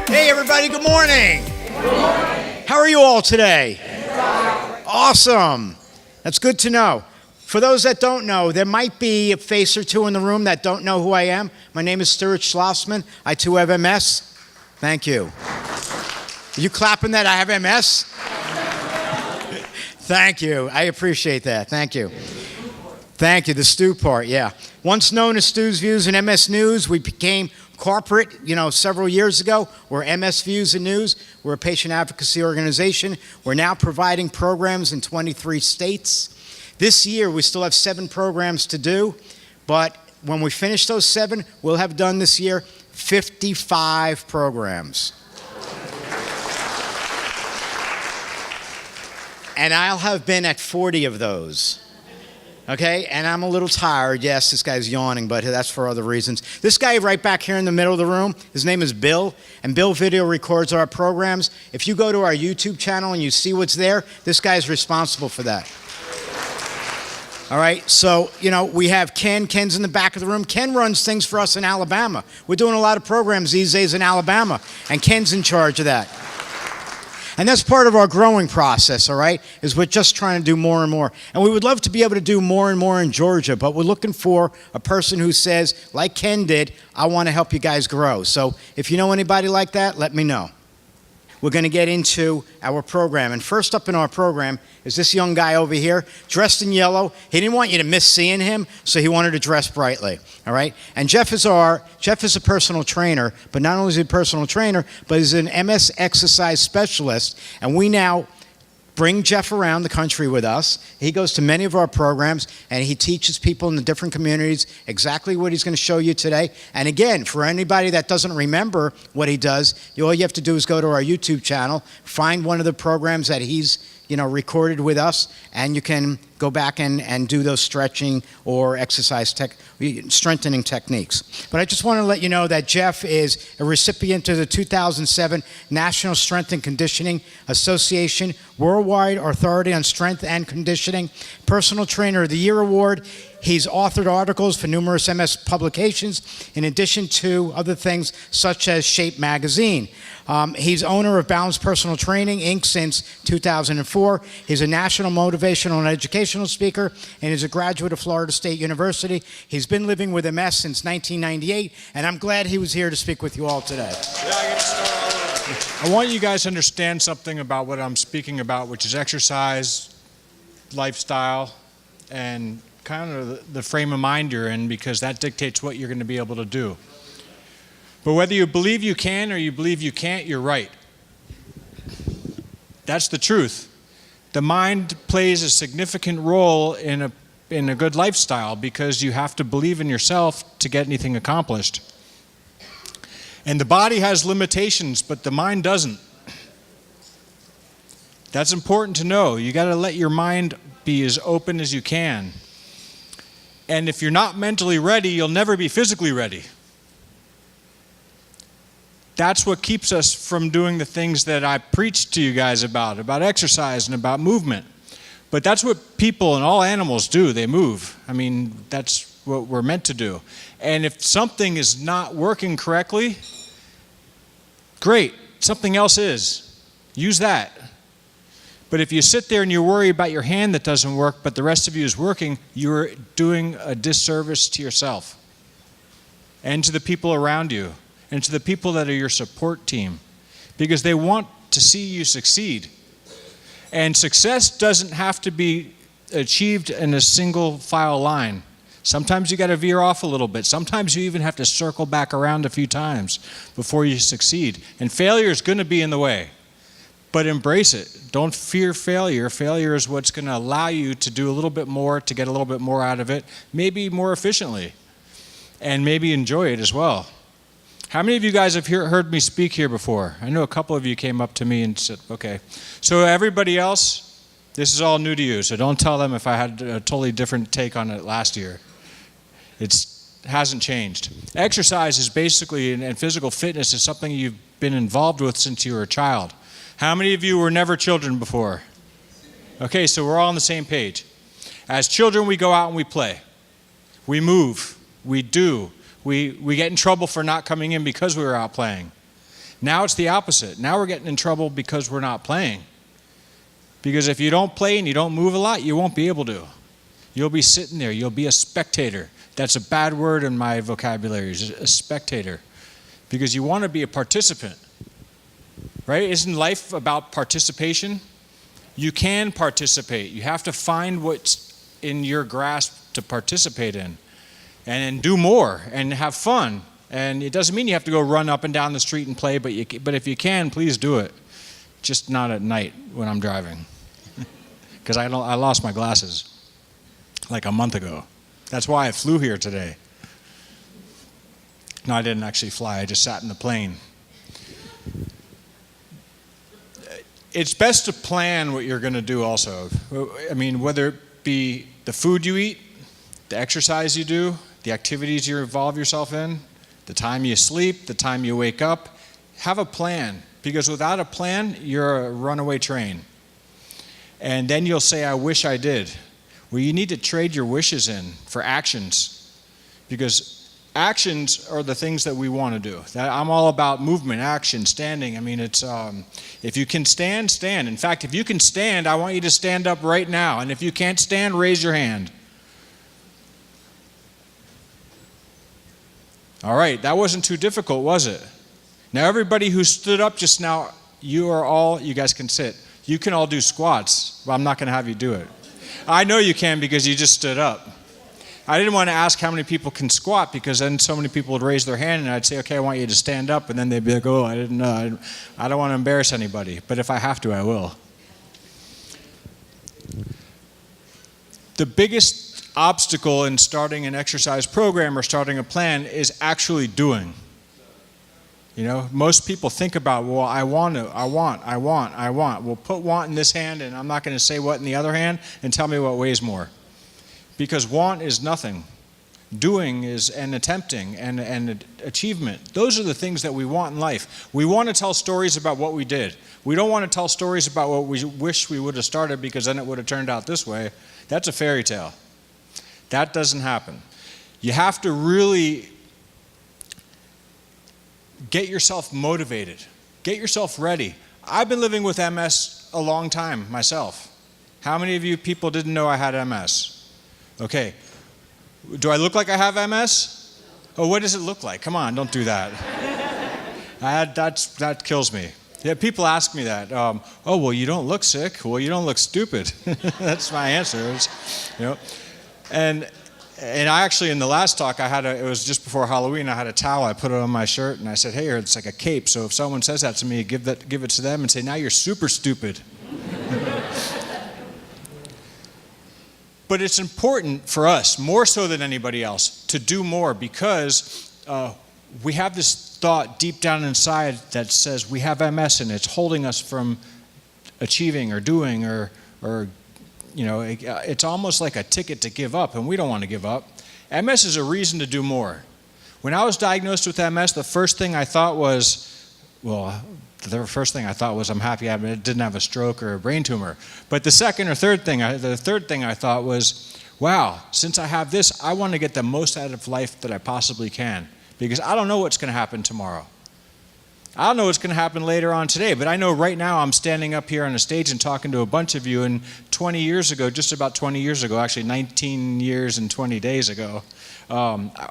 Hey everybody, good morning. How are you all today? Awesome. That's good to know. For those that don't know, there might be a face or two in the room that don't know who I am. My name is Stuart Schlossman. I too have MS. Thank you. Are you clapping that I have MS? Thank you. I appreciate that. Thank you. Thank you. The Stu part, yeah. Once known as Stu's Views and MS News, we became corporate, several years ago. We're MS Views and News. We're a patient advocacy organization. We're now providing programs in 23 states. This year, we still have 7 programs to do, but when we finish those 7, we'll have done this year 55 programs. And I'll have been at 40 of those. Okay, and I'm a little tired. Yes, this guy's yawning, but that's for other reasons. This guy right back here in the middle of the room, his name is Bill, and Bill video records our programs. If you go to our YouTube channel and you see what's there, this guy's responsible for that. All right, so, we have Ken. Ken's in the back of the room. Ken runs things for us in Alabama. We're doing a lot of programs these days in Alabama, and Ken's in charge of that. And that's part of our growing process, all right, is we're just trying to do more and more. And we would love to be able to do more and more in Georgia, but we're looking for a person who says, like Ken did, I want to help you guys grow. So if you know anybody like that, let me know. We're going to get into our program. And first up in our program is this young guy over here, dressed in yellow. He didn't want you to miss seeing him, so he wanted to dress brightly, all right? And Jeff is a personal trainer, but not only is he a personal trainer, but he's an MS exercise specialist. And we now bring Jeff around the country with us. He goes to many of our programs, and he teaches people in the different communities exactly what he's going to show you today. And again, for anybody that doesn't remember what he does, all you have to do is go to our YouTube channel, find one of the programs that he's recorded with us, and you can go back and do those stretching or exercise strengthening techniques. But I just want to let you know that Jeff is a recipient of the 2007 National Strength and Conditioning Association Worldwide Authority on Strength and Conditioning Personal Trainer of the Year Award. He's authored articles for numerous MS publications, in addition to other things such as Shape Magazine. He's owner of Balance Personal Training, Inc. since 2004. He's a national motivational and educational speaker, and is a graduate of Florida State University. He's been living with MS since 1998, and I'm glad he was here to speak with you all today. I want you guys to understand something about what I'm speaking about, which is exercise, lifestyle, and kind of the frame of mind you're in, because that dictates what you're going to be able to do. But whether you believe you can or you believe you can't, you're right. That's the truth. The mind plays a significant role in a good lifestyle, because you have to believe in yourself to get anything accomplished. And the body has limitations, but the mind doesn't. That's important to know. You got to let your mind be as open as you can. And if you're not mentally ready, you'll never be physically ready. That's what keeps us from doing the things that I preach to you guys about exercise and about movement. But that's what people and all animals do. They move. I mean, that's what we're meant to do. And if something is not working correctly, great. Something else is. Use that. But if you sit there and you worry about your hand that doesn't work, but the rest of you is working, you're doing a disservice to yourself and to the people around you and to the people that are your support team, because they want to see you succeed. And success doesn't have to be achieved in a single file line. Sometimes you got to veer off a little bit. Sometimes you even have to circle back around a few times before you succeed. And failure is going to be in the way. But embrace it. Don't fear failure. Failure is what's going to allow you to do a little bit more, to get a little bit more out of it, maybe more efficiently, and maybe enjoy it as well. How many of you guys have heard me speak here before? I know a couple of you came up to me and said, okay. So everybody else, this is all new to you, so don't tell them if I had a totally different take on it last year. It hasn't changed. Exercise is basically, and physical fitness is something you've been involved with since you were a child. How many of you were never children before? Okay, so we're all on the same page. As children, we go out and we play. We move. We do. We get in trouble for not coming in because we were out playing. Now it's the opposite. Now we're getting in trouble because we're not playing. Because if you don't play and you don't move a lot, you won't be able to. You'll be sitting there. You'll be a spectator. That's a bad word in my vocabulary, is a spectator. Because you want to be a participant. Right? Isn't life about participation? You can participate. You have to find what's in your grasp to participate in. And do more and have fun. And it doesn't mean you have to go run up and down the street and play, but if you can, please do it. Just not at night when I'm driving. Because I lost my glasses like a month ago. That's why I flew here today. No, I didn't actually fly. I just sat in the plane. It's best to plan what you're going to do also. I mean, whether it be the food you eat, the exercise you do, the activities you involve yourself in, the time you sleep, the time you wake up, have a plan. Because without a plan, you're a runaway train. And then you'll say, I wish I did. Well, you need to trade your wishes in for actions. Because actions are the things that we want to do. I'm all about movement, action, standing. I mean, it's if you can stand, stand. In fact, if you can stand, I want you to stand up right now. And if you can't stand, raise your hand. All right, that wasn't too difficult, was it? Now, everybody who stood up just now, you guys can sit. You can all do squats. Well, I'm not going to have you do it. I know you can because you just stood up. I didn't want to ask how many people can squat because then so many people would raise their hand and I'd say, okay, I want you to stand up. And then they'd be like, oh, I didn't know. I don't want to embarrass anybody. But if I have to, I will. The biggest obstacle in starting an exercise program or starting a plan is actually doing. You know, most people think about, well, I want. Well, put want in this hand and I'm not going to say what in the other hand and tell me what weighs more. Because want is nothing. Doing is and attempting and achievement. Those are the things that we want in life. We want to tell stories about what we did. We don't want to tell stories about what we wish we would have started because then it would have turned out this way. That's a fairy tale. That doesn't happen. You have to really get yourself motivated. Get yourself ready. I've been living with MS a long time myself. How many of you people didn't know I had MS? Okay. Do I look like I have MS? Oh, what does it look like? Come on, don't do that. That kills me. Yeah, people ask me that. Oh, well, you don't look sick. Well, you don't look stupid. That's my answer. And I actually, in the last talk, it was just before Halloween, I had a towel, I put it on my shirt, and I said, hey, it's like a cape, so if someone says that to me, give it to them and say, now you're super stupid. But it's important for us, more so than anybody else, to do more because we have this thought deep down inside that says we have MS and it's holding us from achieving or doing or you know, it's almost like a ticket to give up, and we don't want to give up. MS is a reason to do more. When I was diagnosed with MS, the first thing I thought was, I'm happy I didn't have a stroke or a brain tumor. But the third thing I thought was, wow, since I have this, I want to get the most out of life that I possibly can, because I don't know what's going to happen tomorrow. I don't know what's going to happen later on today, but I know right now I'm standing up here on a stage and talking to a bunch of you, and 20 years ago, just about 20 years ago, actually 19 years and 20 days ago,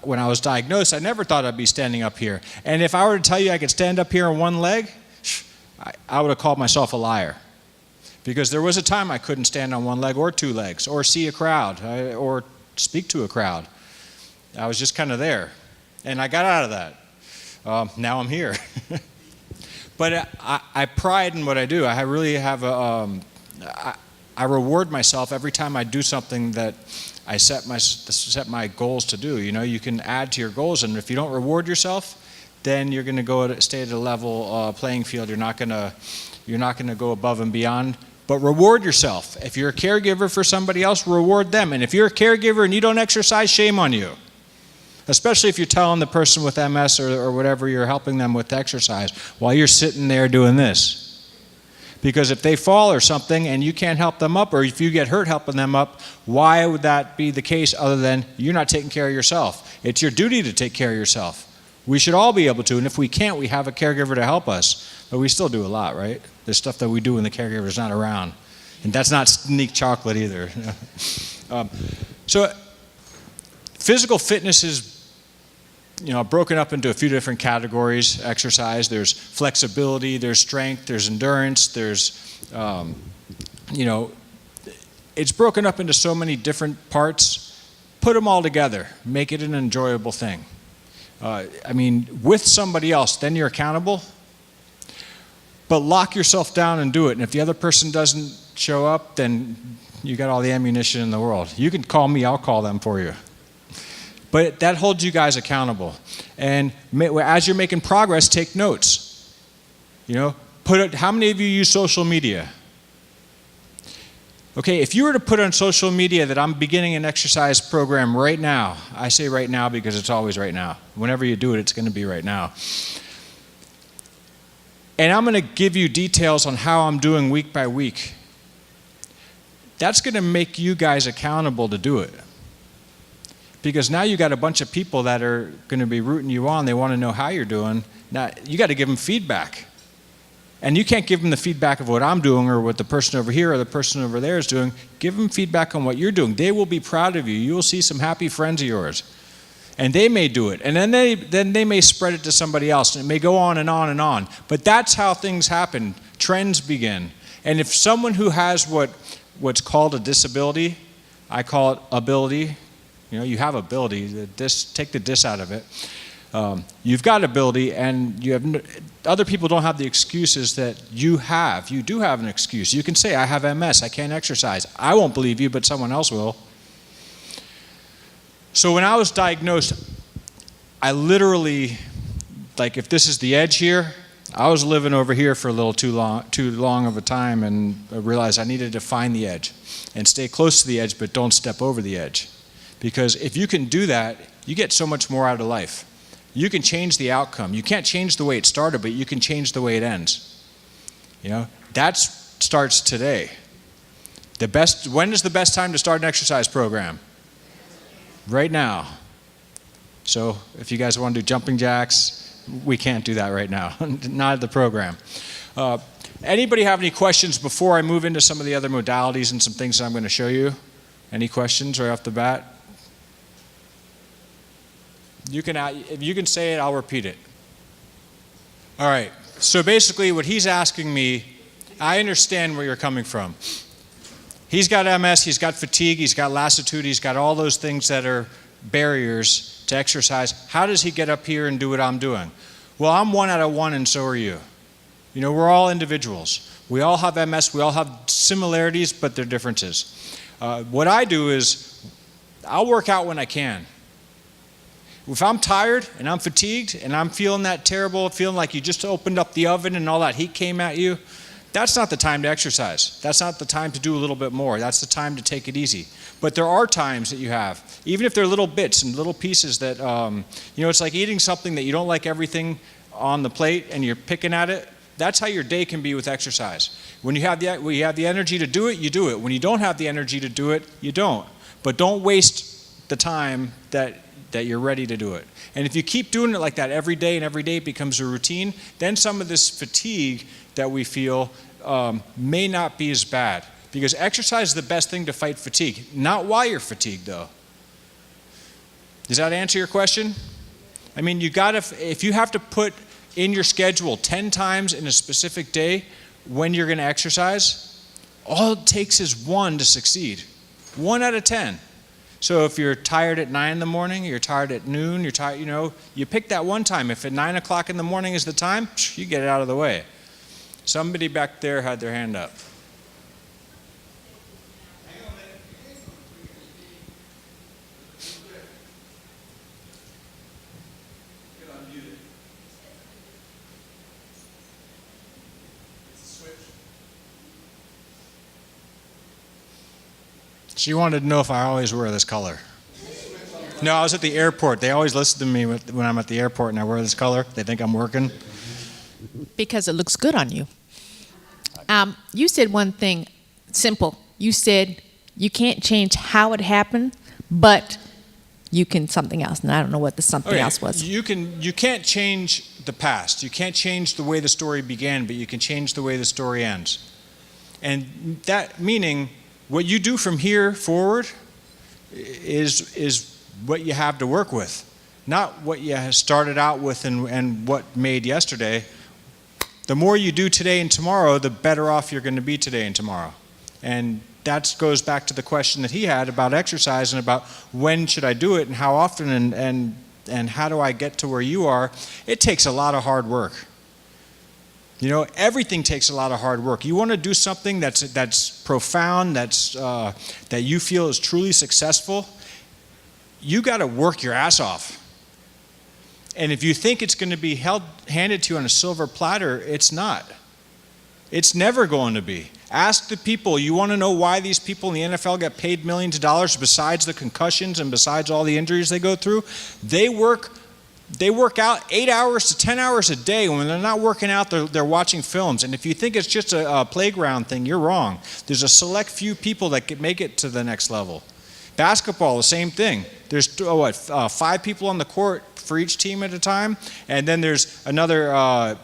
when I was diagnosed, I never thought I'd be standing up here. And if I were to tell you I could stand up here on one leg, I would have called myself a liar. Because there was a time I couldn't stand on one leg or two legs, or see a crowd, or speak to a crowd. I was just kind of there. And I got out of that. Now I'm here. But I pride in what I do. I really have I reward myself every time I do something that I set my goals to do. You know, you can add to your goals, and if you don't reward yourself, then you're going to stay at a level playing field. You're not going to go above and beyond. But reward yourself. If you're a caregiver for somebody else, reward them. And if you're a caregiver and you don't exercise, shame on you. Especially if you're telling the person with MS or whatever you're helping them with exercise while you're sitting there doing this. Because if they fall or something and you can't help them up, or if you get hurt helping them up, why would that be the case other than you're not taking care of yourself? It's your duty to take care of yourself. We should all be able to, and if we can't, we have a caregiver to help us. But we still do a lot, right? There's stuff that we do when the caregiver's not around. And that's not sneak chocolate either. So physical fitness is, broken up into a few different categories. Exercise, there's flexibility, there's strength, there's endurance, there's, it's broken up into so many different parts. Put them all together. Make it an enjoyable thing. With somebody else, then you're accountable. But lock yourself down and do it. And if the other person doesn't show up, then you got all the ammunition in the world. You can call me, I'll call them for you. But that holds you guys accountable. And as you're making progress, take notes. How many of you use social media? Okay, if you were to put on social media that I'm beginning an exercise program right now, I say right now because it's always right now. Whenever you do it, it's going to be right now. And I'm going to give you details on how I'm doing week by week. That's going to make you guys accountable to do it. Because now you got a bunch of people that are going to be rooting you on. They want to know how you're doing. Now, you got to give them feedback. And you can't give them the feedback of what I'm doing or what the person over here or the person over there is doing. Give them feedback on what you're doing. They will be proud of you. You will see some happy friends of yours. And they may do it. And then they may spread it to somebody else. And it may go on and on and on. But that's how things happen. Trends begin. And if someone who has what's called a disability, I call it ability. You have ability. Take the dis out of it. You've got ability, and other people don't have the excuses that you have. You do have an excuse. You can say, I have MS, I can't exercise. I won't believe you, but someone else will. So when I was diagnosed, I literally, if this is the edge here, I was living over here for a little too long of a time, and I realized I needed to find the edge and stay close to the edge, but don't step over the edge. Because if you can do that, you get so much more out of life. You can change the outcome. You can't change the way it started, but you can change the way it ends. That starts today. When is the best time to start an exercise program? Right now. So if you guys want to do jumping jacks, we can't do that right now. Not at the program. Anybody have any questions before I move into some of the other modalities and some things that I'm going to show you? Any questions right off the bat? If you can say it, I'll repeat it. All right. So basically what he's asking me, I understand where you're coming from. He's got MS, he's got fatigue, he's got lassitude, he's got all those things that are barriers to exercise. How does he get up here and do what I'm doing? Well, I'm 1 out of 1 and so are you. We're all individuals. We all have MS, we all have similarities, but they're differences. What I do is I'll work out when I can. If I'm tired and I'm fatigued and I'm feeling that terrible feeling like you just opened up the oven and all that heat came at you, that's not the time to exercise. That's not the time to do a little bit more. That's the time to take it easy. But there are times that you have, even if they're little bits and little pieces that, it's like eating something that you don't like everything on the plate and you're picking at it. That's how your day can be with exercise. When you have the energy to do it, you do it. When you don't have the energy to do it, you don't. But don't waste the time that you're ready to do it. And if you keep doing it like that every day and every day it becomes a routine, then some of this fatigue that we feel may not be as bad. Because exercise is the best thing to fight fatigue. Not while you're fatigued, though. Does that answer your question? If you have to put in your schedule 10 times in a specific day when you're going to exercise, all it takes is 1 to succeed. 1 out of 10. So if you're tired at 9 in the morning, you're tired at noon, you're tired, you pick that one time. If at 9 o'clock in the morning is the time, you get it out of the way. Somebody back there had their hand up. She wanted to know if I always wear this color. No, I was at the airport. They always listen to me when I'm at the airport and I wear this color. They think I'm working. Because it looks good on you. You said one thing simple. You said you can't change how it happened, but you can something else, and I don't know what the something else was. You can't change the past. You can't change the way the story began, but you can change the way the story ends. And that meaning what you do from here forward is what you have to work with, not what you started out with and what made yesterday. The more you do today and tomorrow, the better off you're going to be today and tomorrow. And that goes back to the question that he had about exercise and about when should I do it and how often and how do I get to where you are. It takes a lot of hard work. You know, everything takes a lot of hard work. You want to do something that's profound, that you feel is truly successful, you got to work your ass off. And if you think it's going to be handed to you on a silver platter, it's not. It's never going to be. Ask the people. You want to know why these people in the NFL get paid millions of dollars besides the concussions and besides all the injuries they go through? They work out 8 hours to 10 hours a day. When they're not working out, they're watching films. And if you think it's just a playground thing, you're wrong. There's a select few people that can make it to the next level. Basketball, the same thing. There's 5 people on the court for each team at a time, and then there's another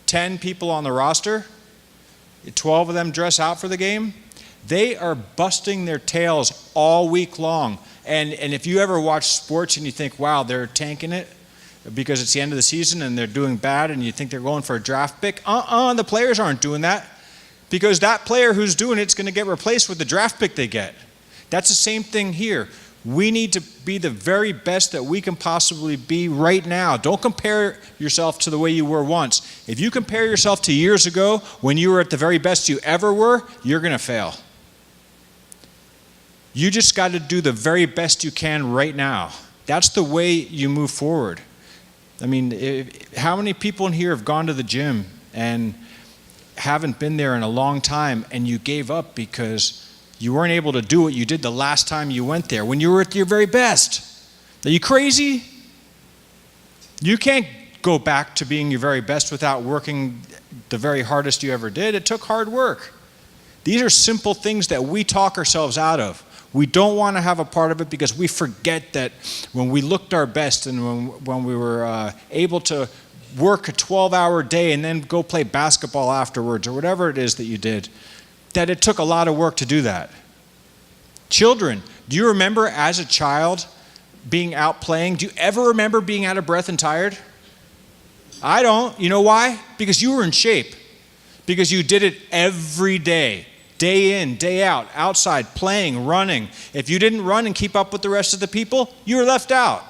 10 people on the roster. 12 of them dress out for the game. They are busting their tails all week long. And if you ever watch sports and you think, wow, they're tanking it because it's the end of the season and they're doing bad and you think they're going for a draft pick, the players aren't doing that, because that player who's doing it's going to get replaced with the draft pick they get. That's the same thing here. We need to be the very best that we can possibly be right now. Don't compare yourself to the way you were once. If you compare yourself to years ago when you were at the very best you ever were, you're going to fail. You just got to do the very best you can right now. That's the way you move forward. I mean, how many people in here have gone to the gym and haven't been there in a long time and you gave up because you weren't able to do what you did the last time you went there when you were at your very best? Are you crazy? You can't go back to being your very best without working the very hardest you ever did. It took hard work. These are simple things that we talk ourselves out of. We don't want to have a part of it because we forget that when we looked our best and when we were able to work a 12-hour day and then go play basketball afterwards or whatever it is that you did, that it took a lot of work to do that. Children, do you remember as a child being out playing? Do you ever remember being out of breath and tired? I don't. You know why? Because you were in shape. Because you did it every day. Day in, day out, outside, playing, running. If you didn't run and keep up with the rest of the people, you were left out.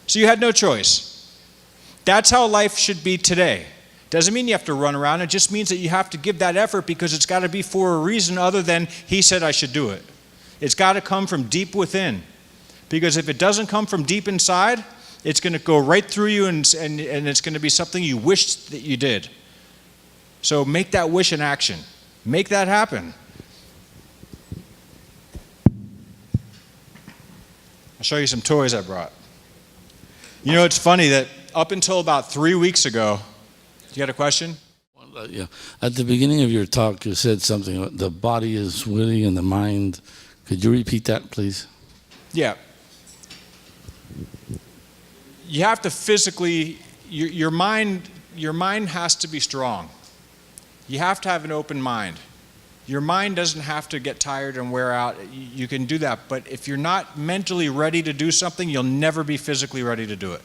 So you had no choice. That's how life should be today. Doesn't mean you have to run around. It just means that you have to give that effort because it's got to be for a reason other than he said I should do it. It's got to come from deep within. Because if it doesn't come from deep inside, it's going to go right through you and it's going to be something you wish that you did. So make that wish an action. Make that happen. I'll show you some toys I brought. You know, it's funny that up until about 3 weeks ago, you got a question? Yeah. At the beginning of your talk, you said something, the body is willing and the mind. Could you repeat that, please? Yeah. You have to physically, your mind has to be strong. You have to have an open mind. Your mind doesn't have to get tired and wear out. You can do that. But if you're not mentally ready to do something, you'll never be physically ready to do it.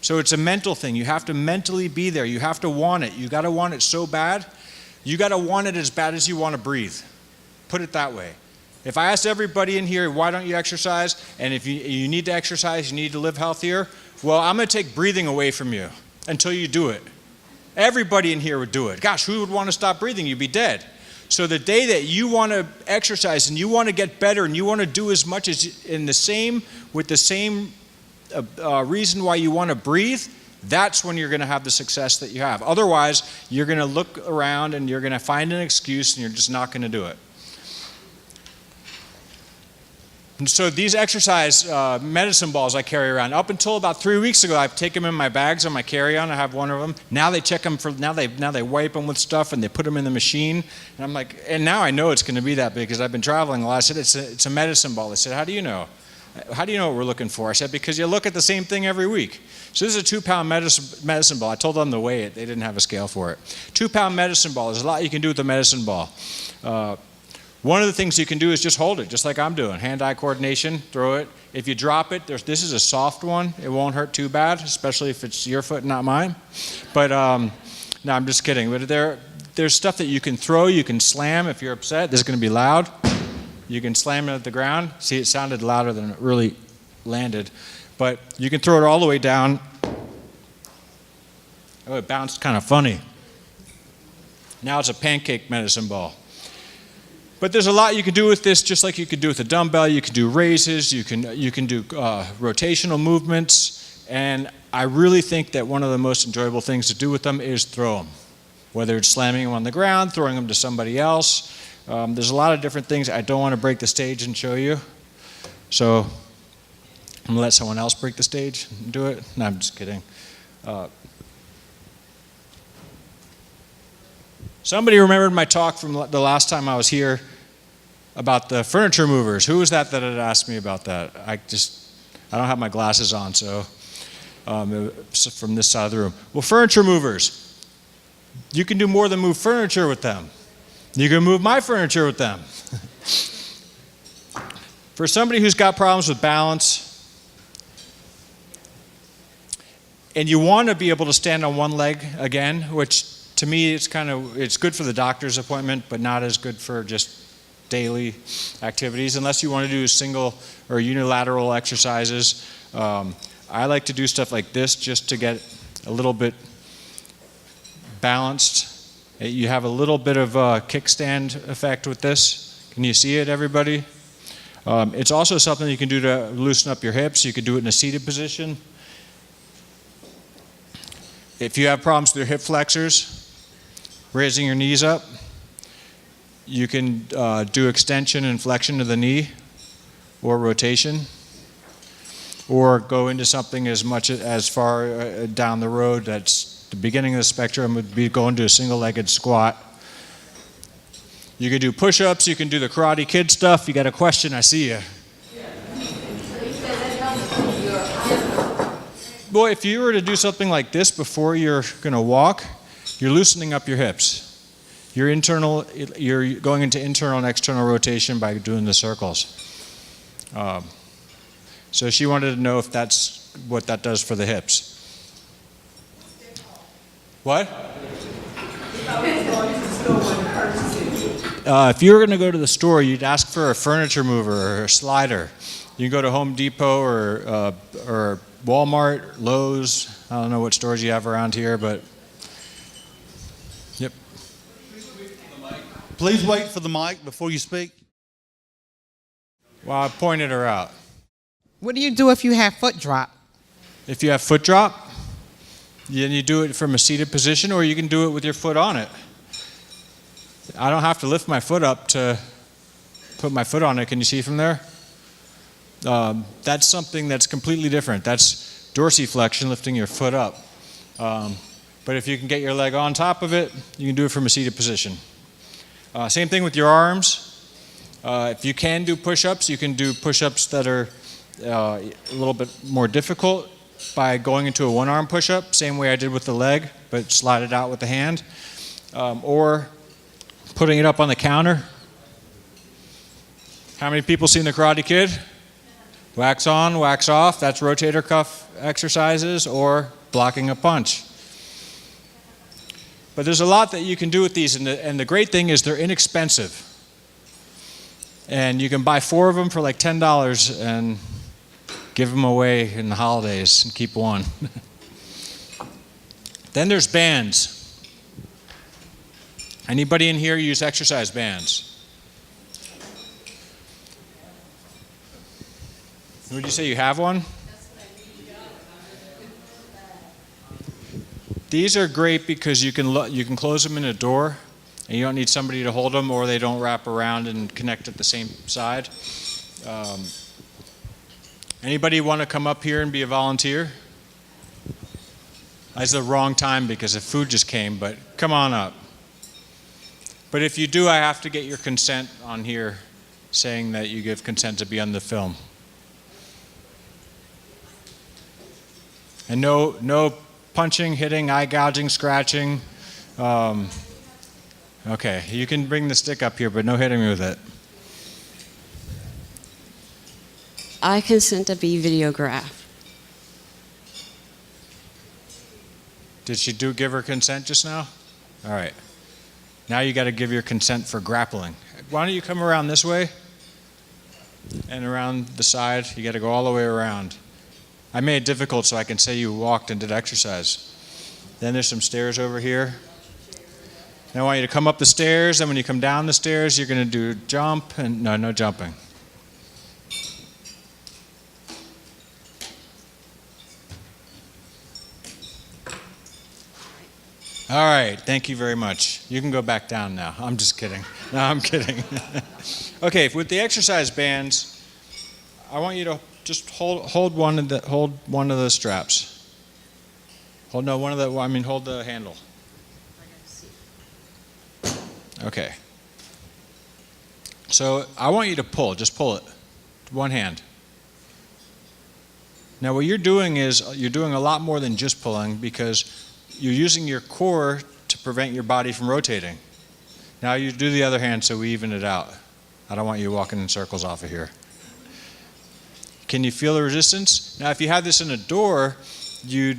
So it's a mental thing. You have to mentally be there. You have to want it. You got to want it so bad. You got to want it as bad as you want to breathe. Put it that way. If I asked everybody in here, why don't you exercise? And if you need to exercise, you need to live healthier. Well, I'm going to take breathing away from you until you do it. Everybody in here would do it. Gosh, who would want to stop breathing? You'd be dead. So the day that you want to exercise and you want to get better and you want to do as much as with the same reason why you want to breathe, that's when you're going to have the success that you have. Otherwise, you're going to look around and you're going to find an excuse and you're just not going to do it. And so these exercise medicine balls I carry around, up until about 3 weeks ago, I've taken them in my bags on my carry-on. I have one of them. Now they check them for, now they wipe them with stuff and they put them in the machine. And I'm like, and now I know it's going to be that big because I've been traveling a lot. I said, it's a medicine ball. They said, how do you know? How do you know what we're looking for? I said, because you look at the same thing every week. So this is a 2-pound medicine ball. I told them to weigh it. They didn't have a scale for it. 2-pound medicine ball. There's a lot you can do with the medicine ball. One of the things you can do is just hold it, just like I'm doing. Hand-eye coordination, throw it. If you drop it, this is a soft one. It won't hurt too bad, especially if it's your foot, not mine. But no, I'm just kidding. But there's stuff that you can throw, you can slam if you're upset. This is going to be loud. You can slam it at the ground. See, it sounded louder than it really landed. But you can throw it all the way down. Oh, it bounced kind of funny. Now it's a pancake medicine ball. But there's a lot you can do with this, just like you could do with a dumbbell. You can do raises, you can do rotational movements, and I really think that one of the most enjoyable things to do with them is throw them. Whether it's slamming them on the ground, throwing them to somebody else. There's a lot of different things. I don't want to break the stage and show you, so I'm going to let someone else break the stage and do it. No, I'm just kidding. Somebody remembered my talk from the last time I was here about the furniture movers. Who was that had asked me about that? I don't have my glasses on, so from this side of the room. Well, furniture movers, you can do more than move furniture with them. You can move my furniture with them. For somebody who's got problems with balance, and you want to be able to stand on one leg again, which to me it's good for the doctor's appointment, but not as good for just daily activities, unless you want to do single or unilateral exercises. I like to do stuff like this just to get a little bit balanced. You have a little bit of a kickstand effect with this. Can you see it, everybody? It's also something you can do to loosen up your hips. You could do it in a seated position. If you have problems with your hip flexors, raising your knees up, you can do extension and flexion of the knee, or rotation, or go into something as far down the road that's the beginning of the spectrum would be going to a single-legged squat. You can do push-ups, you can do the Karate Kid stuff. You got a question, I see you. Well, if you were to do something like this before you're going to walk, you're loosening up your hips. You're going into internal and external rotation by doing the circles. So she wanted to know if that's what that does for the hips. What? If you were going to go to the store, you'd ask for a furniture mover or a slider. You can go to Home Depot or Walmart, Lowe's. I don't know what stores you have around here, but yep. Please wait for the mic before you speak. Well, I pointed her out. What do you do if you have foot drop? If you have foot drop, then you do it from a seated position, or you can do it with your foot on it. I don't have to lift my foot up to put my foot on it. Can you see from there? That's something that's completely different. That's dorsiflexion, lifting your foot up. But if you can get your leg on top of it, you can do it from a seated position. Same thing with your arms. If you can do push-ups, you can do push-ups that are a little bit more difficult by going into a one-arm push-up, same way I did with the leg, but slide it out with the hand. Or putting it up on the counter. How many people seen the Karate Kid? Wax on, wax off. That's rotator cuff exercises or blocking a punch. But there's a lot that you can do with these, and the great thing is they're inexpensive. And you can buy 4 of them for like $10 and give them away in the holidays and keep one. Then there's bands. Anybody in here use exercise bands? Would you say you have one? These are great because you can close them in a door, and you don't need somebody to hold them, or they don't wrap around and connect at the same side. Anybody want to come up here and be a volunteer? That's the wrong time because the food just came, but come on up. But if you do, I have to get your consent on here saying that you give consent to be on the film. And no punching, hitting, eye gouging, scratching. Okay, you can bring the stick up here, but no hitting me with it. I consent to be videographed. Did she give her consent just now? All right. Now you got to give your consent for grappling. Why don't you come around this way and around the side? You got to go all the way around. I made it difficult so I can say you walked and did exercise. Then there's some stairs over here. Now I want you to come up the stairs, and when you come down the stairs, you're going to do jump, and no jumping. All right, thank you very much. You can go back down now. I'm just kidding. No, I'm kidding. Okay, with the exercise bands, I want you to just hold one of the straps. Hold the handle. Okay. So I want you to pull. Just pull it. One hand. Now what you're doing is you're doing a lot more than just pulling because you're using your core to prevent your body from rotating. Now you do the other hand so we even it out. I don't want you walking in circles off of here. Can you feel the resistance? Now if you had this in a door, you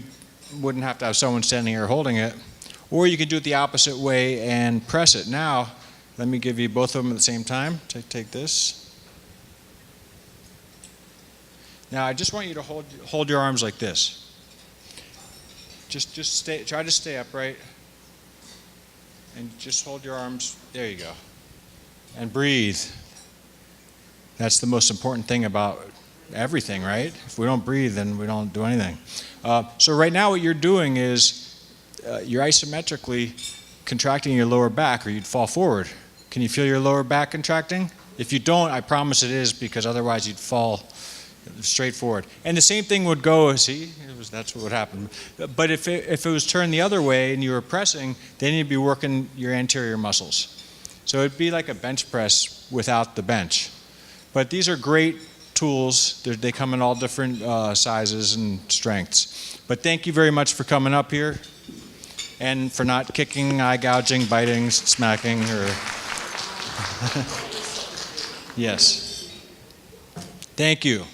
wouldn't have to have someone standing here holding it. Or you can do it the opposite way and press it. Now, let me give you both of them at the same time. Take this. Now, I just want you to hold your arms like this. Just try to stay upright. And just hold your arms. There you go. And breathe. That's the most important thing about everything, right? If we don't breathe, then we don't do anything. So right now what you're doing is you're isometrically contracting your lower back or you'd fall forward. Can you feel your lower back contracting? If you don't, I promise it is because otherwise you'd fall straight forward. And the same thing would go, see, that's what would happen. But if it was turned the other way and you were pressing, then you'd be working your anterior muscles. So it'd be like a bench press without the bench. But these are great tools. They come in all different sizes and strengths. But thank you very much for coming up here. And for not kicking, eye gouging, biting, smacking, or... Yes. Thank you.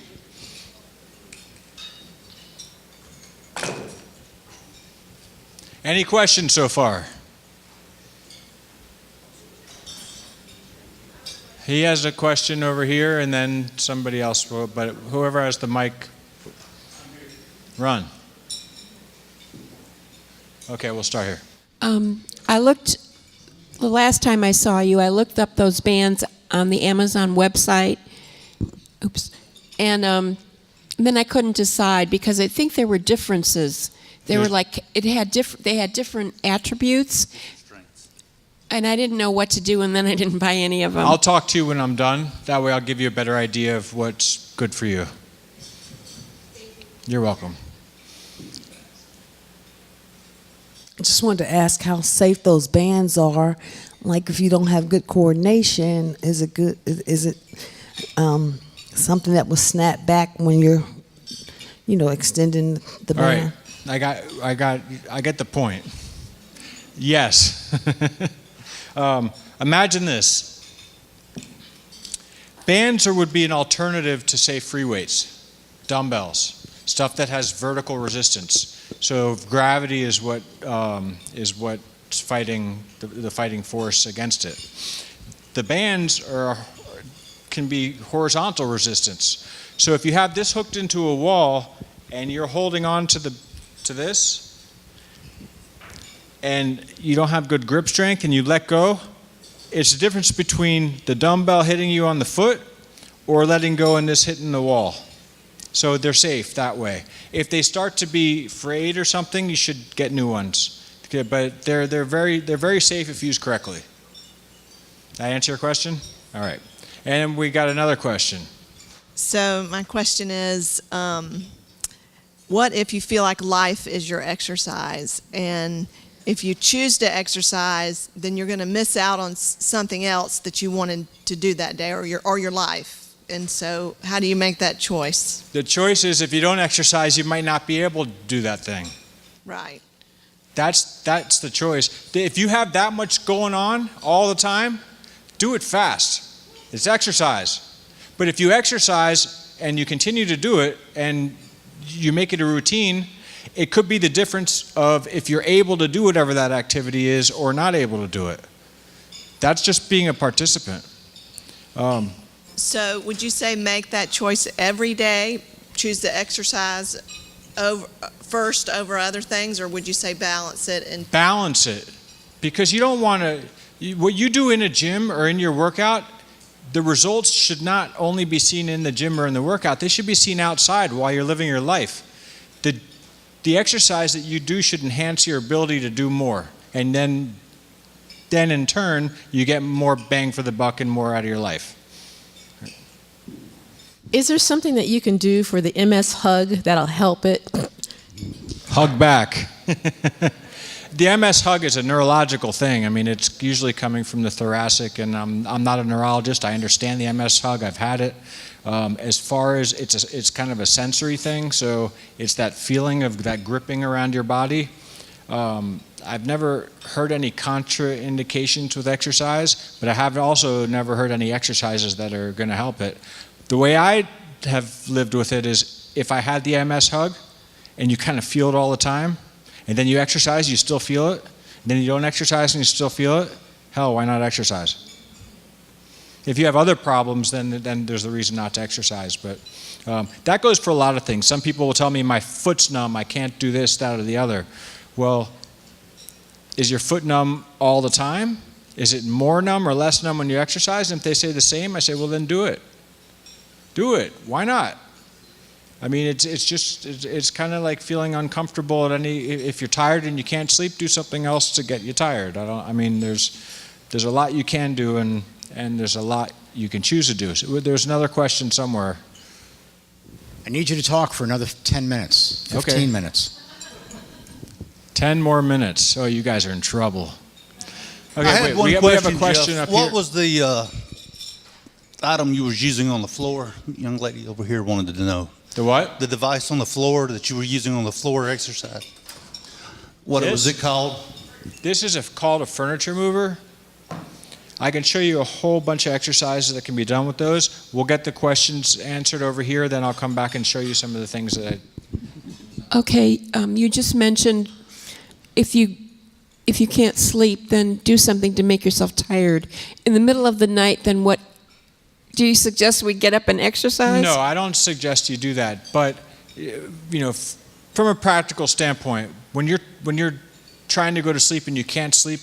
Any questions so far? He has a question over here, and then somebody else will, but whoever has the mic, run. Okay, we'll start here. I looked, the last time I saw you, I looked up those bands on the Amazon website. Oops. And then I couldn't decide because I think there were differences. They were like, they had different attributes. And I didn't know what to do, and then I didn't buy any of them. I'll talk to you when I'm done. That way I'll give you a better idea of what's good for you. You're welcome. I just wanted to ask how safe those bands are. Like if you don't have good coordination, is it something that will snap back when you're, extending the band? All right, I get the point. Yes. Imagine this. Bands would be an alternative to, say, free weights, dumbbells, stuff that has vertical resistance. So gravity is what's fighting the fighting force against it. The bands can be horizontal resistance. So if you have this hooked into a wall and you're holding on to this, and you don't have good grip strength and you let go, it's the difference between the dumbbell hitting you on the foot or letting go and this hitting the wall. So they're safe that way. If they start to be frayed or something, you should get new ones. Okay, but they're very safe if used correctly. Did I answer your question? All right. And we got another question. So my question is, what if you feel like life is your exercise, and if you choose to exercise, then you're going to miss out on something else that you wanted to do that day, or your life? And so, how do you make that choice? The choice is, if you don't exercise, you might not be able to do that thing. Right. That's the choice. If you have that much going on all the time, do it fast. It's exercise. But if you exercise and you continue to do it and you make it a routine, it could be the difference of if you're able to do whatever that activity is or not able to do it. That's just being a participant. So would you say make that choice every day, choose to exercise first over other things, or would you say balance it? And balance it, because you don't want to, what you do in a gym or in your workout, the results should not only be seen in the gym or in the workout, they should be seen outside while you're living your life. The exercise that you do should enhance your ability to do more, and then in turn you get more bang for the buck and more out of your life. Is there something that you can do for the MS hug that'll help it? Hug back. The MS hug is a neurological thing. I mean, it's usually coming from the thoracic, and I'm not a neurologist. I understand the MS hug. I've had it. As far as it's kind of a sensory thing, so it's that feeling of that gripping around your body. I've never heard any contraindications with exercise, but I have also never heard any exercises that are going to help it. The way I have lived with it is, if I had the MS hug and you kind of feel it all the time, and then you exercise, you still feel it, and then you don't exercise and you still feel it, hell, why not exercise? If you have other problems, then there's the reason not to exercise. But that goes for a lot of things. Some people will tell me, my foot's numb, I can't do this, that, or the other. Well, is your foot numb all the time? Is it more numb or less numb when you exercise? And if they say the same, I say, well, then do it. Do it. Why not? I mean, it's kind of like feeling uncomfortable at if you're tired and you can't sleep, do something else to get you tired. I mean, there's a lot you can do, and there's a lot you can choose to do. So there's another question somewhere. I need you to talk for another 10 minutes, 15 minutes. 10 more minutes. Oh, you guys are in trouble. Okay, I had wait, one we question, have a question Jeff. up here. What was the item you was using on the floor? Young lady over here wanted to know. The what? The device on the floor that you were using on the floor exercise. What was it called? This is called a furniture mover. I can show you a whole bunch of exercises that can be done with those. We'll get the questions answered over here, then I'll come back and show you some of the things that I... Okay, you just mentioned if you can't sleep, then do something to make yourself tired. In the middle of the night, then what? Do you suggest we get up and exercise? No, I don't suggest you do that. But from a practical standpoint, when you're trying to go to sleep and you can't sleep,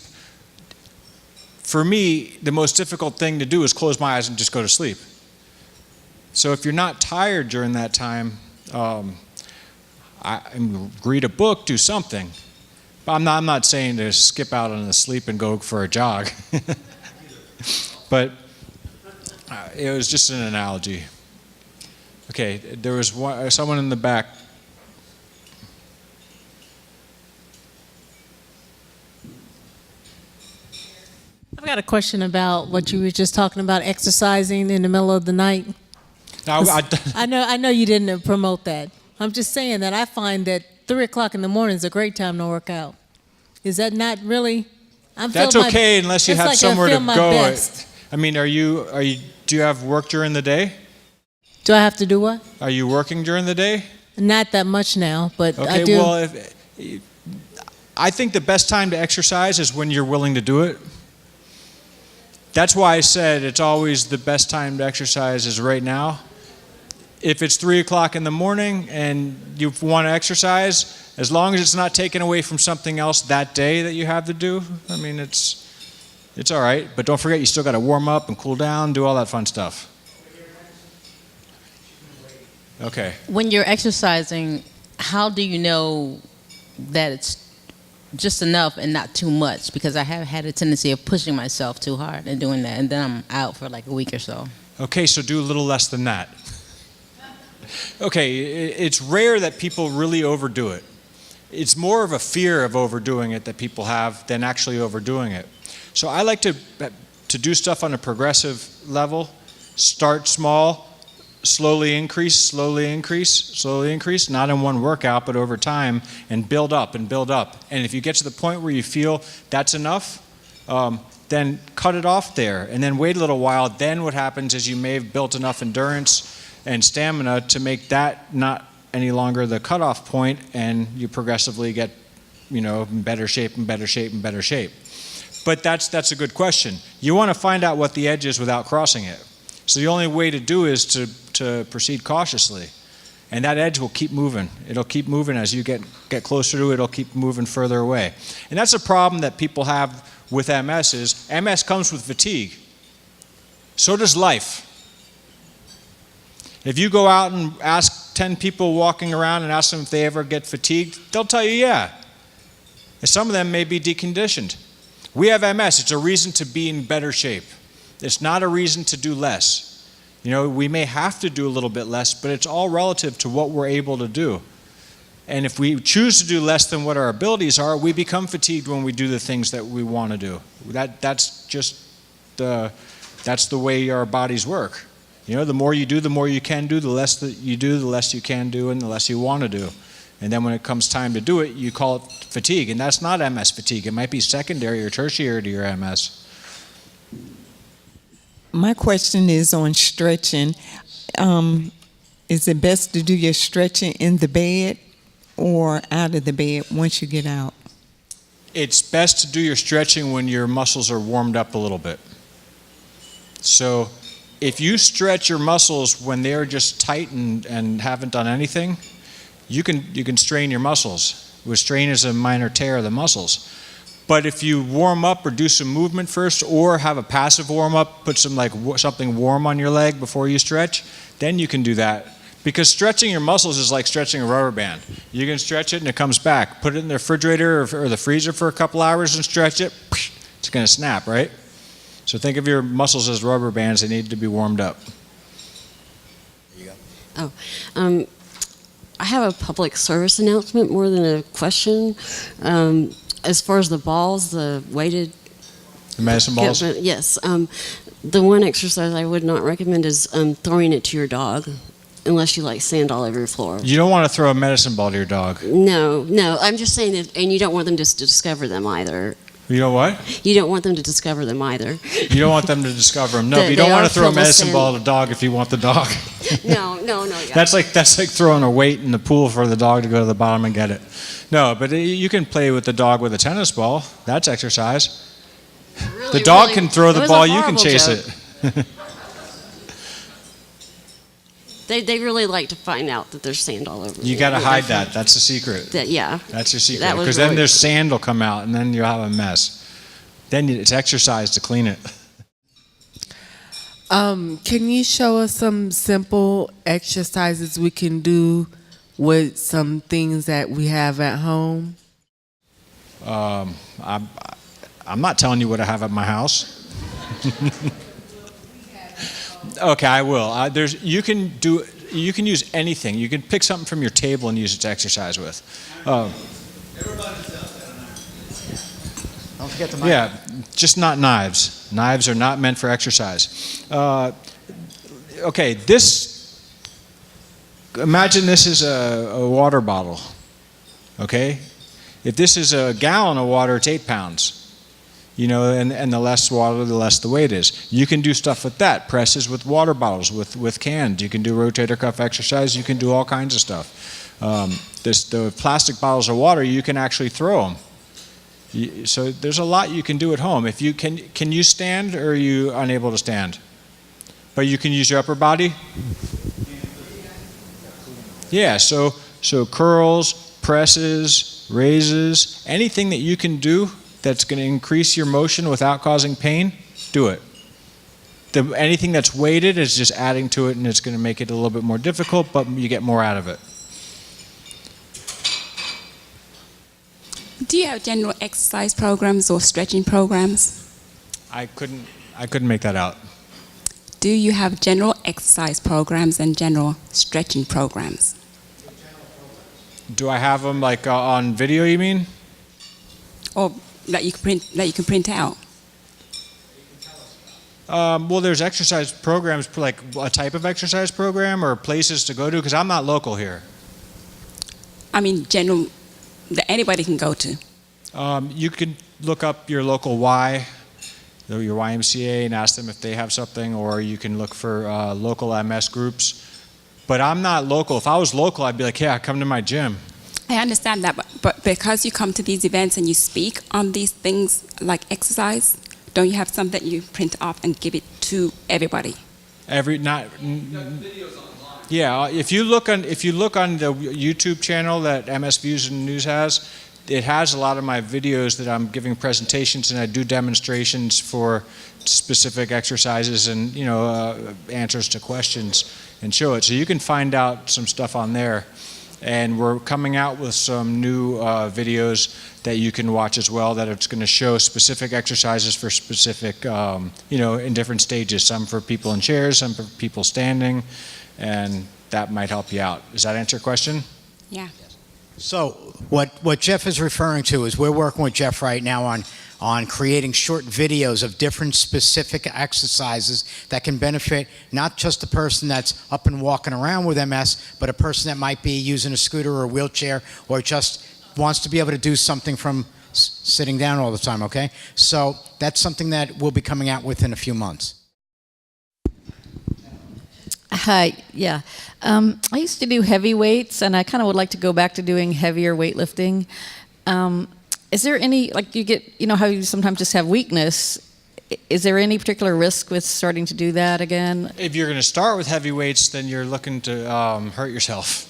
for me, the most difficult thing to do is close my eyes and just go to sleep. So if you're not tired during that time, read a book, do something. But I'm not saying to skip out on the sleep and go for a jog. But it was just an analogy. Okay, there was someone in the back. I've got a question about what you were just talking about, exercising in the middle of the night. Now, I know you didn't promote that. I'm just saying that I find that 3 o'clock in the morning is a great time to work out. Is that not really? That's okay unless you have somewhere to go. Best. I mean, do you have work during the day? Do I have to do what? Are you working during the day? Not that much now, but okay, I do. Well, I think the best time to exercise is when you're willing to do it. That's why I said it's always the best time to exercise is right now. If it's 3 o'clock in the morning and you want to exercise, as long as it's not taken away from something else that day that you have to do, I mean, it's all right. But don't forget, you still got to warm up and cool down, do all that fun stuff. Okay. When you're exercising, how do you know that it's just enough and not too much? Because I have had a tendency of pushing myself too hard and doing that, and then I'm out for like a week or so. Okay, so do a little less than that. okay, it's rare that people really overdo it. It's more of a fear of overdoing it that people have than actually overdoing it. So I like to do stuff on a progressive level. Start small, slowly increase, slowly increase, slowly increase, not in one workout, but over time, and build up and build up. And if you get to the point where you feel that's enough, then cut it off there, and then wait a little while. Then what happens is you may have built enough endurance and stamina to make that not any longer the cutoff point, and you progressively get, in better shape and better shape and better shape. But that's a good question. You want to find out what the edge is without crossing it. So the only way to do is to proceed cautiously, and that edge will keep moving. It'll keep moving as you get closer to it. It'll keep moving further away, and that's a problem that people have with MS. Is MS comes with fatigue. So does life. If you go out and ask 10 people walking around and ask them if they ever get fatigued, they'll tell you, yeah. And some of them may be deconditioned. We have MS. It's a reason to be in better shape. It's not a reason to do less. We may have to do a little bit less, but it's all relative to what we're able to do. And if we choose to do less than what our abilities are, we become fatigued when we do the things that we want to do. That's the way our bodies work. The more you do, the more you can do. The less that you do, the less you can do, and the less you want to do. And then when it comes time to do it, you call it fatigue. And that's not MS fatigue. It might be secondary or tertiary to your MS. My question is on stretching. Is it best to do your stretching in the bed or out of the bed once you get out? It's best to do your stretching when your muscles are warmed up a little bit. So if you stretch your muscles when they're just tight and haven't done anything, you can strain your muscles. Strain is a minor tear of the muscles. But if you warm up or do some movement first, or have a passive warm up, put something warm on your leg before you stretch, then you can do that. Because stretching your muscles is like stretching a rubber band. You can stretch it and it comes back. Put it in the refrigerator or the freezer for a couple hours and stretch it, it's going to snap, right? So think of your muscles as rubber bands. They need to be warmed up. There you go. Oh, I have a public service announcement more than a question. As far as the balls, the weighted... The medicine balls? Yes. The one exercise I would not recommend is throwing it to your dog, unless you like sand all over your floor. You don't want to throw a medicine ball to your dog. No. I'm just saying that, and you don't want them to discover them either. You know what? You don't want them to discover them either. You don't want them to discover them. No, but you don't want to throw a medicine ball at a dog if you want the dog. No. Yeah. That's like throwing a weight in the pool for the dog to go to the bottom and get it. No, but you can play with the dog with a tennis ball. That's exercise. The dog can throw the ball. You can chase it. They really like to find out that there's sand all over. You got to hide that. That's the secret. Yeah. That's your secret. Because then there's sand will come out, and then you'll have a mess. Then it's exercise to clean it. Can you show us some simple exercises we can do with some things that we have at home? I'm not telling you what I have at my house. Okay, I will. You can use anything. You can pick something from your table and use it to exercise with. Don't forget the mic. Yeah, just not knives. Knives are not meant for exercise. Okay, imagine this is a water bottle. Okay, if this is a gallon of water, it's 8 pounds. And the less water, the less the weight is. You can do stuff with that. Presses with water bottles, with cans. You can do rotator cuff exercise. You can do all kinds of stuff. The plastic bottles of water, you can actually throw them. So there's a lot you can do at home. If you can you stand, or are you unable to stand? But you can use your upper body. Yeah. So curls, presses, raises, anything that you can do that's going to increase your motion without causing pain, do it. Anything that's weighted is just adding to it, and it's going to make it a little bit more difficult, but you get more out of it. Do you have general exercise programs or stretching programs? I couldn't make that out. do you have general exercise programs and general stretching programs? Do I have them like on video, you mean? Or that you can print out? Well, there's exercise programs, like a type of exercise program or places to go to, because I'm not local here. I mean, general, that anybody can go to. You can look up your local Y, your YMCA, and ask them if they have something, or you can look for local MS groups. But I'm not local. If I was local, I'd be like, yeah, come to my gym. I understand that, but because you come to these events and you speak on these things like exercise, don't you have some that you print off and give it to everybody? Yeah, if you look on the YouTube channel that MS Views and News has, it has a lot of my videos that I'm giving presentations, and I do demonstrations for specific exercises and answers to questions and show it. So you can find out some stuff on there. And we're coming out with some new videos that you can watch as well, that it's going to show specific exercises for specific, in different stages. Some for people in chairs, some for people standing, and that might help you out. Does that answer your question? Yeah. So what Jeff is referring to is we're working with Jeff right now on creating short videos of different specific exercises that can benefit not just the person that's up and walking around with MS, but a person that might be using a scooter or a wheelchair or just wants to be able to do something from sitting down all the time, okay? So that's something that we'll be coming out with in a few months. Hi, yeah. I used to do heavy weights, and I kind of would like to go back to doing heavier weightlifting. Is there any, like you get, how you sometimes just have weakness, is there any particular risk with starting to do that again? If you're going to start with heavy weights, then you're looking to hurt yourself.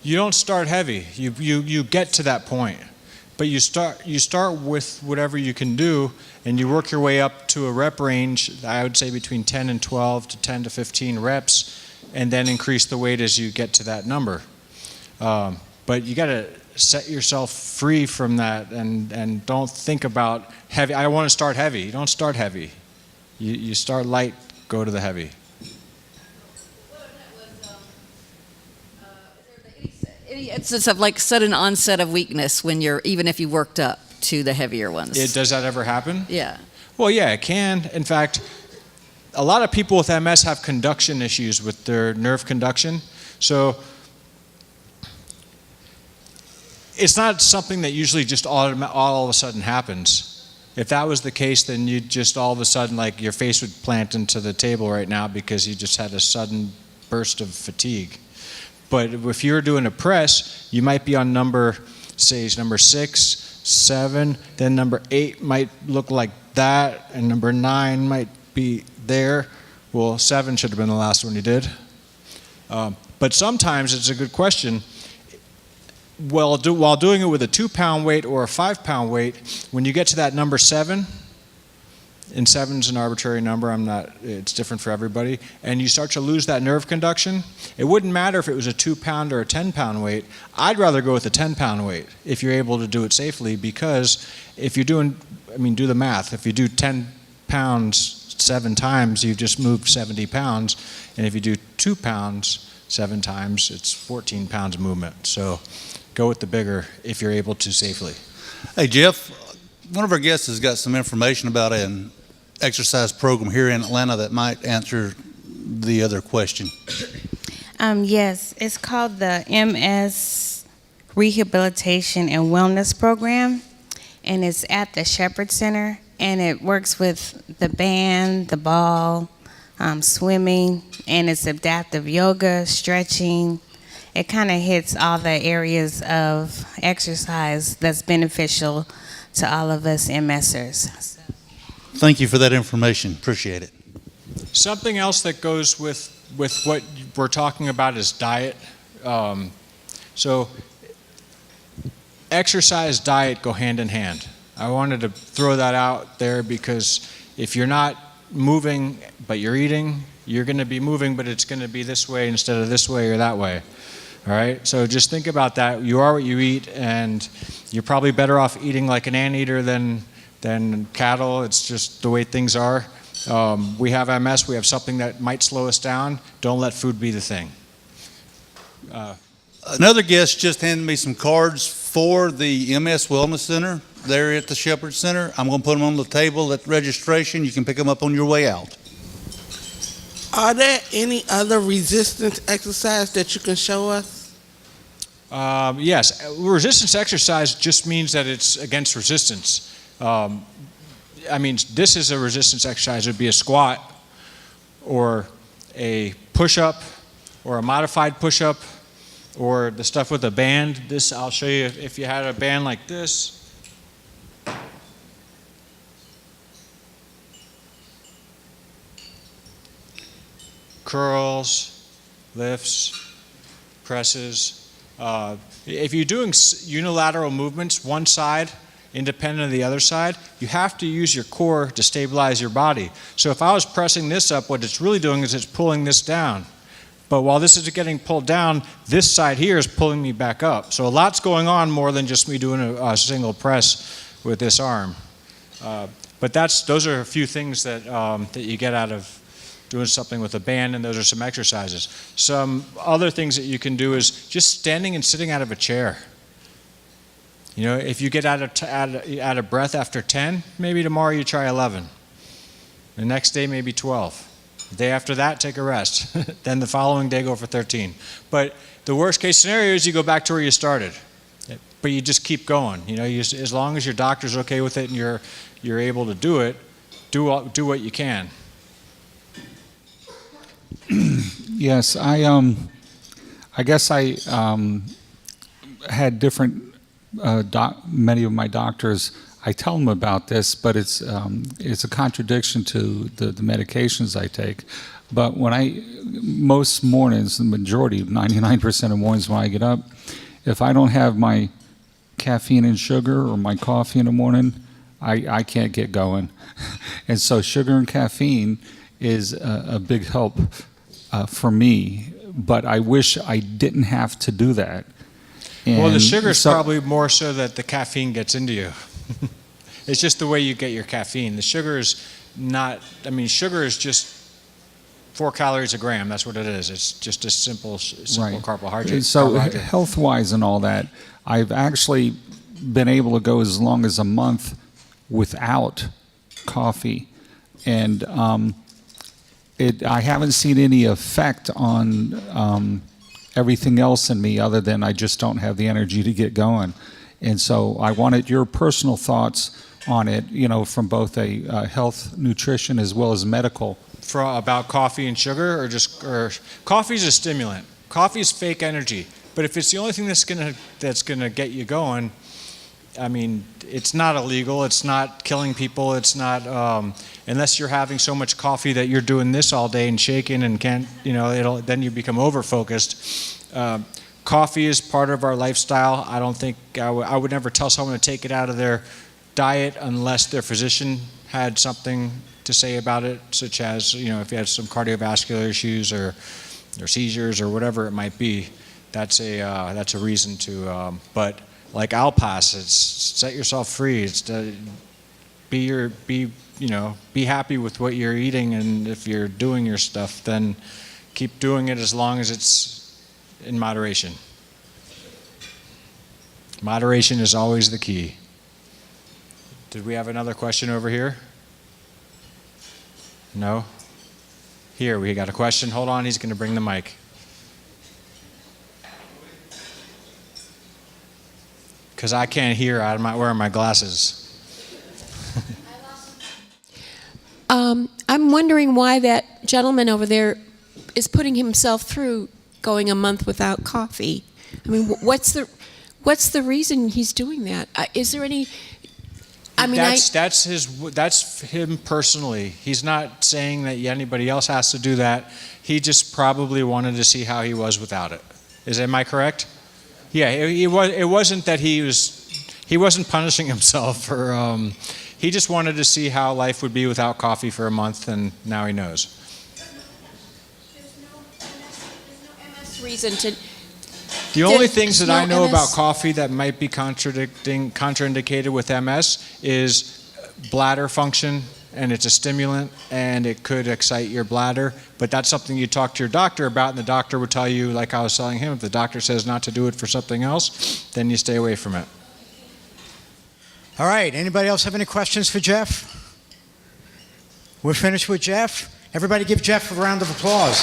You don't start heavy. You get to that point. But you start with whatever you can do, and you work your way up to a rep range, I would say between 10 and 12 to 10 to 15 reps, and then increase the weight as you get to that number. But you got to set yourself free from that, and don't think about heavy. I want to start heavy. You don't start heavy. You start light, go to the heavy. Any instance of like sudden onset of weakness when even if you worked up to the heavier ones? Does that ever happen? Yeah. Well, yeah, it can. In fact, a lot of people with MS have conduction issues with their nerve conduction. So it's not something that usually just all of a sudden happens. If that was the case, then you'd just all of a sudden, like your face would plant into the table right now because you just had a sudden burst of fatigue. But if you're doing a press, you might be on number 6, 7, then number 8 might look like that, and number 9 might be there. Well, 7 should have been the last one you did. But sometimes it's a good question. While doing it with a 2-pound weight or a 5-pound weight, when you get to that number 7, and 7's an arbitrary number, it's different for everybody, and you start to lose that nerve conduction, it wouldn't matter if it was a 2-pound or a 10-pound weight. I'd rather go with a 10-pound weight if you're able to do it safely, because if you're doing, do the math. If you do 10 pounds 7 times, you've just moved 70 pounds, and if you do 2 pounds 7 times, it's 14 pounds of movement. So go with the bigger if you're able to safely. Hey, Jeff, one of our guests has got some information about an exercise program here in Atlanta that might answer the other question. Yes, it's called the MS Rehabilitation and Wellness Program, and it's at the Shepherd Center, and it works with the band, the ball, swimming, and it's adaptive yoga, stretching. It kind of hits all the areas of exercise that's beneficial to all of us MSers. Thank you for that information. Appreciate it. Something else that goes with what we're talking about is diet. So exercise, diet go hand in hand. I wanted to throw that out there because if you're not moving but you're eating, you're going to be moving but it's going to be this way instead of this way or that way. All right, so just think about that. You are what you eat, and you're probably better off eating like an anteater than cattle. It's just the way things are. We have MS, we have something that might slow us down. Don't let food be the thing. Another guest just handed me some cards for the MS Wellness Center there at the Shepherd Center. I'm going to put them on the table at registration. You can pick them up on your way out. Are there any other resistance exercise that you can show us? Yes, resistance exercise just means that it's against resistance. I mean, this is a resistance exercise. It would be a squat or a push-up or a modified push-up or the stuff with a band. This, I'll show you if you had a band like this. Curls, lifts, presses. If you're doing unilateral movements, one side independent of the other side, you have to use your core to stabilize your body. So if I was pressing this up, what it's really doing is it's pulling this down. But while this is getting pulled down, this side here is pulling me back up. So a lot's going on more than just me doing a single press with this arm. But those are a few things that you get out of doing something with a band, and those are some exercises. Some other things that you can do is just standing and sitting out of a chair. You know, if you get out of breath after 10, maybe tomorrow you try 11. The next day maybe 12. The day after that, take a rest. Then the following day, go for 13. But the worst case scenario is you go back to where you started. But you just keep going. You know, as long as your doctor's okay with it and you're able to do it, do what you can. Yes, I guess I had different. Many of my doctors, I tell them about this, but it's a contradiction to the medications I take. But most mornings, the majority, 99% of mornings when I get up, if I don't have my caffeine and sugar or my coffee in the morning, I can't get going. And so sugar and caffeine is a big help for me, but I wish I didn't have to do that. Well, the sugar is probably more so that the caffeine gets into you. It's just the way you get your caffeine. The sugar is not, I mean, sugar is just 4 calories a gram. That's what it is. It's just a simple right. carbohydrate. So health-wise and all that, I've actually been able to go as long as a month without coffee. And I haven't seen any effect on everything else in me other than I just don't have the energy to get going. And so I wanted your personal thoughts on it, you know, from both a health, nutrition, as well as medical. About coffee and sugar, or coffee is a stimulant. Coffee is fake energy. But if it's the only thing that's gonna get you going, I mean, it's not illegal. It's not killing people. It's not unless you're having so much coffee that you're doing this all day and shaking and can't, you know, then you become over focused. Coffee is part of our lifestyle. I don't think I would never tell someone to take it out of their diet unless their physician had something to say about it, such as, you know, if you had some cardiovascular issues or seizures or whatever it might be. That's a reason to. But like Alpass, it's set yourself free. It's be happy with what you're eating, and if you're doing your stuff, then keep doing it as long as it's in moderation. Moderation is always the key. Did we have another question over here? No? Here, we got a question. Hold on, he's going to bring the mic. Because I can't hear, I'm not wearing my glasses. I'm wondering why that gentleman over there is putting himself through going a month without coffee. I mean, what's the reason he's doing that? Is there any? I mean, that's him personally. He's not saying that anybody else has to do that. He just probably wanted to see how he was without it. Am I correct? Yeah, it wasn't that he wasn't punishing himself for. He just wanted to see how life would be without coffee for a month, and now he knows. There's no MS reason to. The only things that I know about coffee that might be contraindicated with MS is bladder function and it's a stimulant, and it could excite your bladder. But that's something you talk to your doctor about, and the doctor would tell you, like I was telling him, if the doctor says not to do it for something else, then you stay away from it. All right, anybody else have any questions for Jeff? We're finished with Jeff. Everybody give Jeff a round of applause.